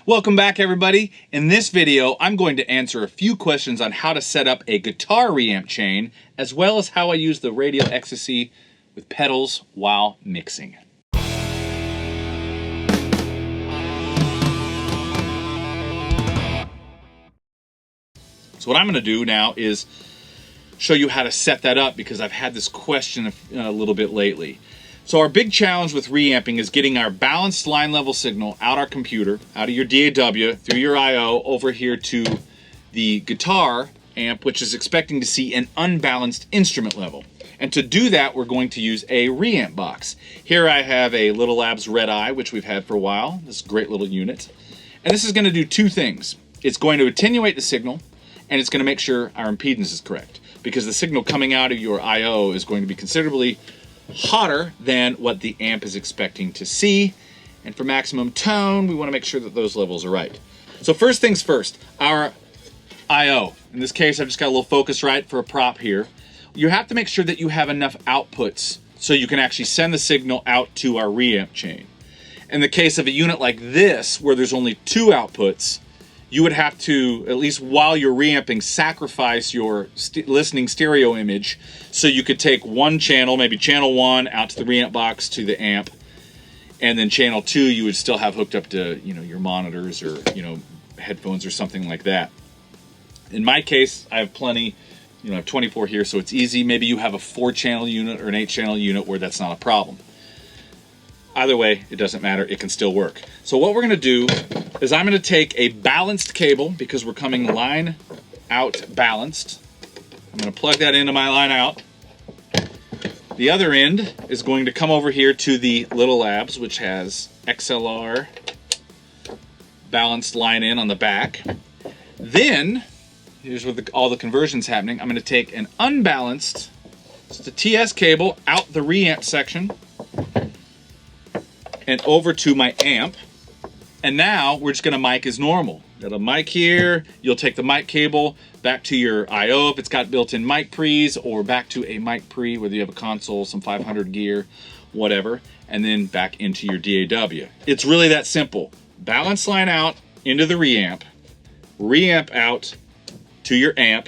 Welcome back, everybody. In this video, I'm going to answer a few questions on how to set up a guitar reamp chain, as well as how I use the Radial EXTC with pedals while mixing. So what I'm going to do now is show you how to set that up, because I've had this question a little bit lately. So our big challenge with reamping is getting our balanced line level signal out our computer, out of your DAW, through your I/O, over here to the guitar amp, which is expecting to see an unbalanced instrument level. And to do that, we're going to use a reamp box. Here I have a Little Labs Red Eye, which we've had for a while. This great little unit. And this is going to do two things. It's going to attenuate the signal, and it's going to make sure our impedance is correct, because the signal coming out of your I/O is going to be considerably hotter than what the amp is expecting to see. And for maximum tone, we want to make sure that those levels are right. So first things first, our I/O. In this case, I've just got a little Focusrite for a prop here. You have to make sure that you have enough outputs so you can actually send the signal out to our reamp chain. In the case of a unit like this, where there's only two outputs, you would have to, at least while you're reamping, sacrifice your listening stereo image so you could take one channel, maybe channel 1, out to the reamp box to the amp, and then channel 2 you would still have hooked up to, your monitors or, headphones or something like that. In my case, I have plenty, I have 24 here, so it's easy. Maybe you have a 4-channel unit or an 8-channel unit where that's not a problem. Either way, it doesn't matter, it can still work. So what we're gonna do is I'm gonna take a balanced cable, because we're coming line out balanced. I'm gonna plug that into my line out. The other end is going to come over here to the Little Labs, which has XLR balanced line in on the back. Then, here's where all the conversion's happening. I'm gonna take an unbalanced, just a TS cable, out the reamp section, and over to my amp, and now we're just gonna mic as normal. Got a mic here, you'll take the mic cable back to your I/O if it's got built-in mic pre's, or back to a mic pre, whether you have a console, some 500 gear, whatever, and then back into your DAW. It's really that simple. Balance line out into the reamp out to your amp,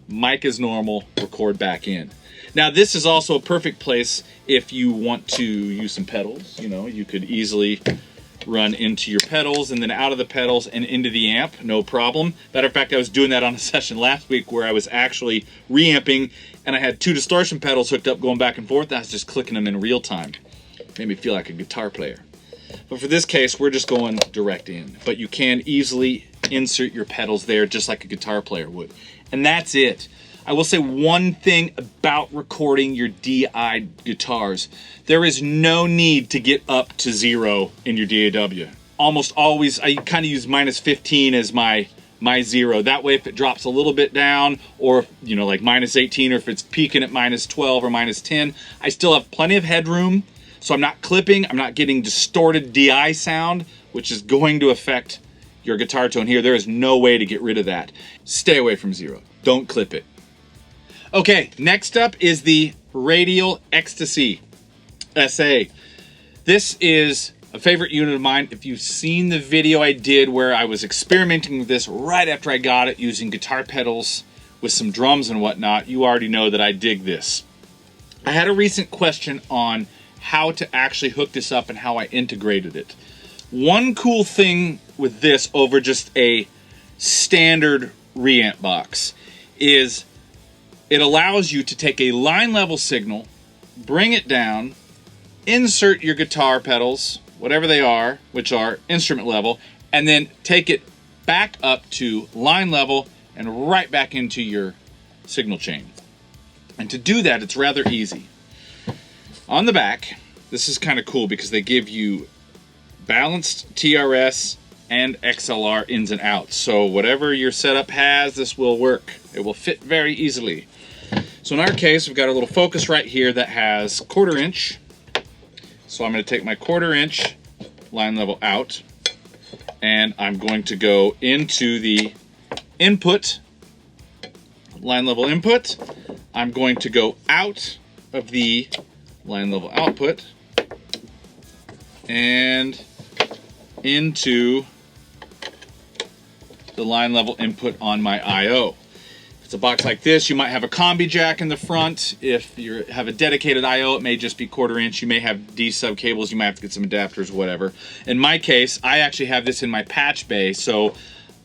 mic as normal, record back in. Now this is also a perfect place if you want to use some pedals. You could easily run into your pedals and then out of the pedals and into the amp, no problem. Matter of fact, I was doing that on a session last week where I was actually reamping, and I had 2 distortion pedals hooked up going back and forth, and I was just clicking them in real time. Made me feel like a guitar player. But for this case, we're just going direct in. But you can easily insert your pedals there just like a guitar player would. And that's it. I will say one thing about recording your DI guitars. There is no need to get up to 0 in your DAW. Almost always, I kind of use -15 as my 0. That way, if it drops a little bit down, or like -18, or if it's peaking at -12 or -10, I still have plenty of headroom. So I'm not clipping, I'm not getting distorted DI sound, which is going to affect your guitar tone here. There is no way to get rid of that. Stay away from 0. Don't clip it. Okay, next up is the Radial EXTC-SA. This is a favorite unit of mine. If you've seen the video I did where I was experimenting with this right after I got it, using guitar pedals with some drums and whatnot, you already know that I dig this. I had a recent question on how to actually hook this up and how I integrated it. One cool thing with this over just a standard reamp box is it allows you to take a line level signal, bring it down, insert your guitar pedals, whatever they are, which are instrument level, and then take it back up to line level and right back into your signal chain. And to do that, it's rather easy. On the back, this is kind of cool because they give you balanced TRS and XLR ins and outs. So whatever your setup has, this will work. It will fit very easily. So in our case, we've got a little Focusrite here that has 1/4 inch. So I'm going to take my 1/4 inch line level out, and I'm going to go into the input, line level input. I'm going to go out of the line level output and into the line level input on my I/O. If it's a box like this, you might have a combi jack in the front. If you have a dedicated I/O, it may just be 1/4 inch. You may have D-sub cables. You might have to get some adapters, whatever. In my case, I actually have this in my patch bay, so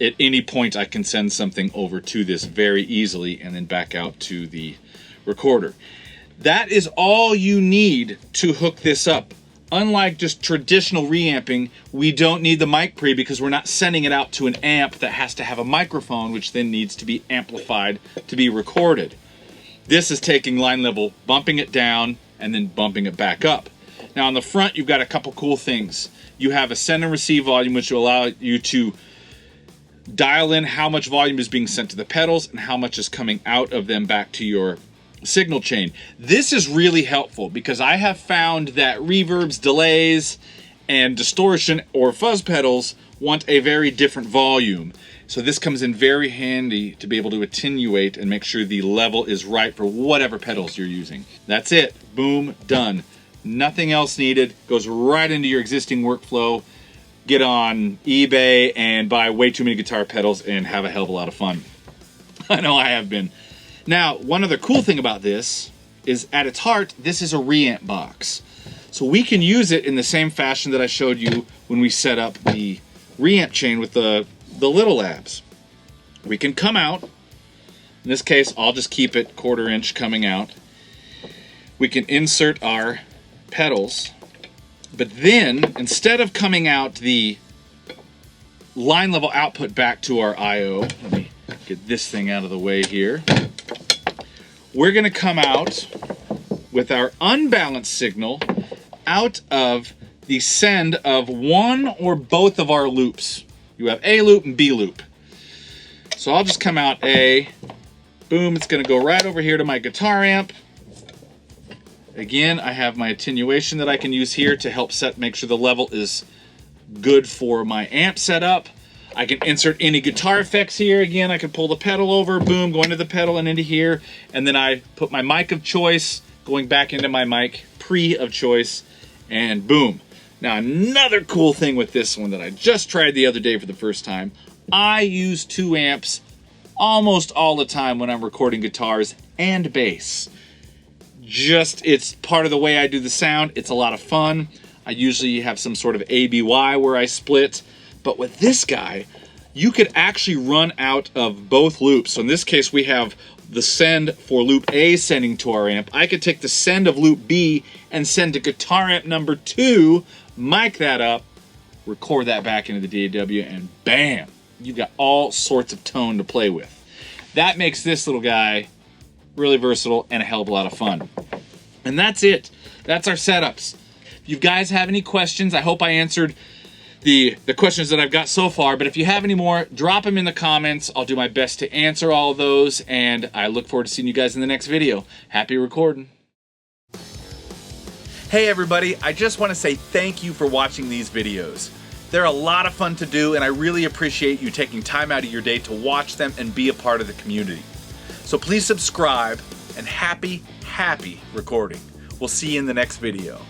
at any point I can send something over to this very easily and then back out to the recorder. That is all you need to hook this up. Unlike just traditional reamping, we don't need the mic pre because we're not sending it out to an amp that has to have a microphone, which then needs to be amplified to be recorded. This is taking line level, bumping it down, and then bumping it back up. Now on the front, you've got a couple cool things. You have a send and receive volume, which will allow you to dial in how much volume is being sent to the pedals and how much is coming out of them back to your signal chain. This is really helpful because I have found that reverbs, delays, and distortion or fuzz pedals want a very different volume. So this comes in very handy to be able to attenuate and make sure the level is right for whatever pedals you're using. That's it. Boom, done. Nothing else needed. Goes right into your existing workflow. Get on eBay and buy way too many guitar pedals and have a hell of a lot of fun. I know I have been. Now, one other cool thing about this is at its heart, this is a reamp box. So we can use it in the same fashion that I showed you when we set up the reamp chain with the little labs. We can come out. In this case, I'll just keep it 1/4 inch coming out. We can insert our pedals, but then instead of coming out the line level output back to our I/O, let me get this thing out of the way here. We're going to come out with our unbalanced signal out of the send of one or both of our loops. You have A loop and B loop. So I'll just come out A, boom, it's going to go right over here to my guitar amp. Again, I have my attenuation that I can use here to help make sure the level is good for my amp setup. I can insert any guitar effects here. Again, I can pull the pedal over, boom, go into the pedal and into here. And then I put my mic of choice, going back into my mic pre of choice, and boom. Now, another cool thing with this one that I just tried the other day for the first time, I use 2 amps almost all the time when I'm recording guitars and bass. It's part of the way I do the sound. It's a lot of fun. I usually have some sort of ABY where I split. But with this guy, you could actually run out of both loops. So in this case, we have the send for loop A sending to our amp. I could take the send of loop B and send to guitar amp number 2, mic that up, record that back into the DAW, and bam, you've got all sorts of tone to play with. That makes this little guy really versatile and a hell of a lot of fun. And that's it. That's our setups. If you guys have any questions, I hope I answered the questions that I've got so far, but if you have any more, drop them in the comments. I'll do my best to answer all of those, and I look forward to seeing you guys in the next video. Happy recording. Hey everybody, I just want to say thank you for watching these videos. They're a lot of fun to do, and I really appreciate you taking time out of your day to watch them and be a part of the community. So please subscribe, and happy recording. We'll see you in the next video.